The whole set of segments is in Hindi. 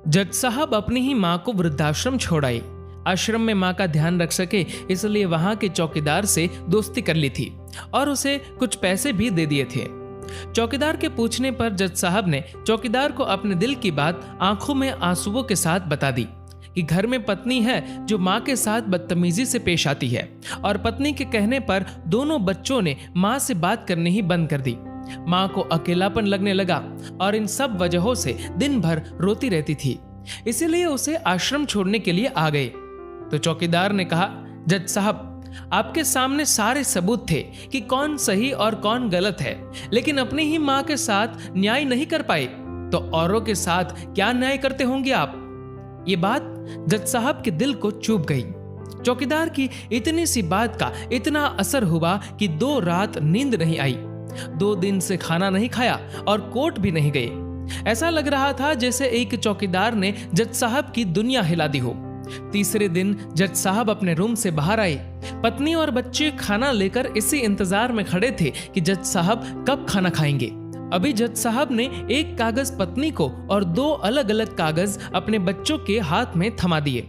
जज साहब अपनी ही माँ को वृद्धाश्रम छोड़ आए। आश्रम में माँ का ध्यान रख सके इसलिए वहां के चौकीदार से दोस्ती कर ली थी और उसे कुछ पैसे भी दे दिए थे। चौकीदार के पूछने पर जज साहब ने चौकीदार को अपने दिल की बात आंखों में आंसुओं के साथ बता दी कि घर में पत्नी है जो माँ के साथ बदतमीजी से पेश आती है और पत्नी के कहने पर दोनों बच्चों ने माँ से बात करनी ही बंद कर दी। माँ को अकेलापन लगने लगा और इन सब वजहों से दिन भर रोती रहती थी, इसीलिए उसे आश्रम छोड़ने के लिए आ गए। तो चौकीदार ने कहा, जज साहब आपके सामने सारे सबूत थे कि कौन सही और कौन गलत है, लेकिन अपनी ही माँ के साथ न्याय नहीं कर पाए तो औरों के साथ क्या न्याय करते होंगे आप। ये बात जज साहब के दिल को चुभ गई। चौकीदार की इतनी सी बात का इतना असर हुआ कि 2 रात नींद नहीं आई, 2 दिन से खाना नहीं खाया और कोर्ट भी नहीं गए। ऐसा लग रहा था जैसे एक चौकीदार ने जज साहब की दुनिया हिला दी हो। तीसरे दिन जज साहब अपने रूम से बाहर आए। पत्नी और बच्चे खाना लेकर इसी इंतजार में खड़े थे कि जज साहब कब खाना खाएंगे। अभी जज साहब ने एक कागज पत्नी को और 2 अलग अलग कागज अपने बच्चों के हाथ में थमा दिए।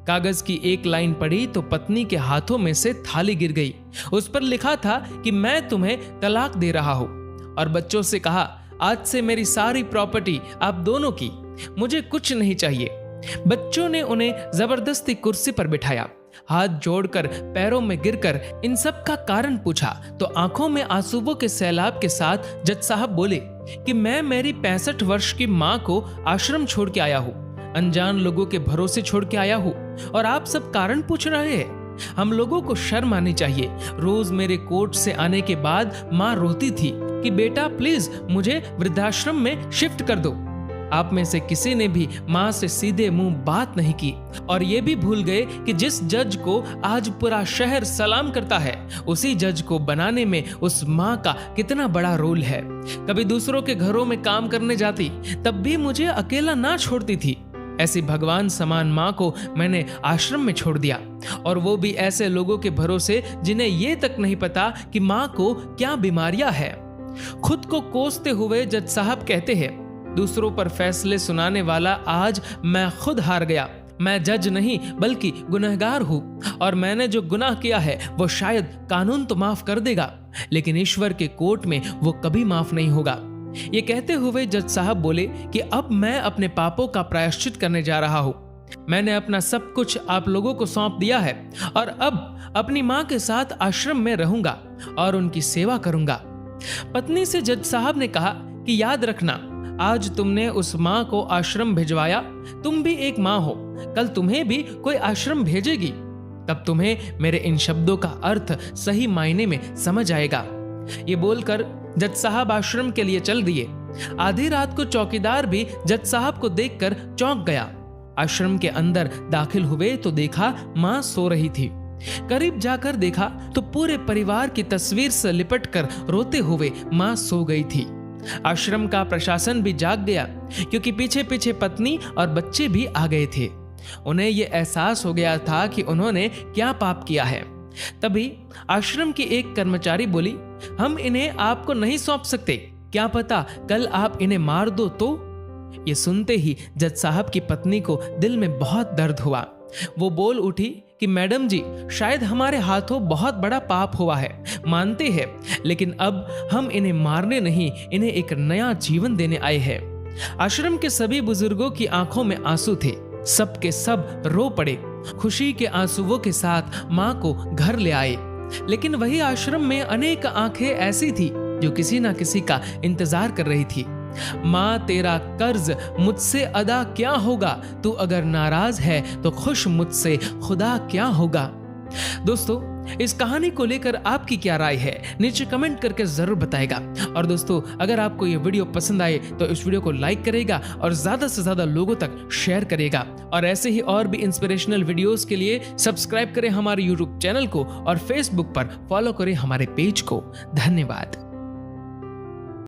कागज की एक लाइन पढ़ी तो पत्नी के हाथों में से थाली गिर गई। उस पर लिखा था कि मैं तुम्हें तलाक दे रहा हूं, और बच्चों से कहा, आज से मेरी सारी प्रॉपर्टी आप दोनों की, मुझे कुछ नहीं चाहिए। बच्चों ने उन्हें जबरदस्ती कुर्सी पर बिठाया, हाथ जोड़कर पैरों में गिरकर इन सब का कारण पूछा तो आंखों में आंसुओं के सैलाब के साथ जज साहब बोले कि मैं मेरी 65 वर्ष की माँ को आश्रम छोड़ के आया हूँ, अनजान लोगों के भरोसे छोड़ के आया हूँ, और आप सब कारण पूछ रहे हैं। हम लोगों को शर्म आनी चाहिए। रोज मेरे कोर्ट से आने के बाद माँ रोती थी कि बेटा प्लीज मुझे वृद्धाश्रम में शिफ्ट कर दो। आप में से किसी ने भी माँ से सीधे मुंह बात नहीं की और ये भी भूल गए कि जिस जज को आज पूरा शहर सलाम करता है उसी जज को बनाने में उस माँ का कितना बड़ा रोल है। कभी दूसरों के घरों में काम करने जाती तब भी मुझे अकेला ना छोड़ती थी। ऐसी भगवान समान माँ को मैंने आश्रम में छोड़ दिया, और वो भी ऐसे लोगों के भरोसे जिन्हें ये तक नहीं पता कि माँ को क्या बीमारियां है। खुद को कोसते हुए जज साहब कहते हैं, दूसरों पर फैसले सुनाने वाला आज मैं खुद हार गया। मैं जज नहीं बल्कि गुनहगार हूँ, और मैंने जो गुनाह किया है वो शायद कानून तो माफ कर देगा, लेकिन ईश्वर के कोर्ट में वो कभी माफ नहीं होगा। ये कहते हुए जज साहब बोले कि अब मैं अपने पापों का प्रायश्चित करने जा रहा हूँ। मैंने अपना सब कुछ आप लोगों को सौंप दिया है और अब अपनी माँ के साथ आश्रम में रहूंगा और उनकी सेवा करूंगा। पत्नी से जज साहब ने कहा कि याद रखना, आज तुमने उस माँ को आश्रम भिजवाया, तुम भी एक माँ हो, कल तुम्हें भी कोई आश्रम भेजेगी, तब तुम्हें मेरे इन शब्दों का अर्थ सही मायने में समझ आएगा। ये बोलकर जज साहब आश्रम के लिए चल दिए। आधी रात को चौकीदार भी जज साहब को देखकर चौंक गया। आश्रम के अंदर दाखिल हुए तो देखा माँ सो रही थी। करीब जाकर देखा तो पूरे परिवार की तस्वीर से लिपटकर रोते हुए माँ सो गई थी। आश्रम का प्रशासन भी जाग गया क्योंकि पीछे पीछे पत्नी और बच्चे भी आ गए थे। उन्हें यह एहसास हो गया था कि उन्होंने क्या पाप किया है। तभी आश्रम की एक कर्मचारी बोली, हम इन्हें आपको नहीं सौंप सकते, क्या पता कल आप इन्हें मार दो तो। ये सुनते ही जज साहब की पत्नी को दिल में बहुत दर्द हुआ। वो बोल उठी कि मैडम जी, शायद हमारे हाथों बहुत बड़ा पाप हुआ है, मानते हैं, लेकिन अब हम इन्हें मारने नहीं, इन्हें एक नया जीवन देने आए हैं। आश्रम के सभी बुजुर्गों की आंखों में आंसू थे, सब के सब रो पड़े। खुशी के आंसुओं के साथ माँ को घर ले आए। लेकिन वही आश्रम में अनेक आंखें ऐसी थी जो किसी ना किसी का इंतजार कर रही थी। माँ, तेरा कर्ज मुझसे अदा क्या होगा, तू अगर नाराज है तो खुश मुझसे खुदा क्या होगा। दोस्तों, इस कहानी को लेकर आपकी क्या राय है नीचे कमेंट करके जरूर बताएगा। और दोस्तों, अगर आपको ये वीडियो पसंद आए तो इस वीडियो को लाइक करेगा और ज्यादा से ज्यादा लोगों तक शेयर करेगा। और ऐसे ही और भी इंस्पिरेशनल वीडियोस के लिए सब्सक्राइब करें हमारे यूट्यूब चैनल को और फेसबुक पर फॉलो करें हमारे पेज को। धन्यवाद।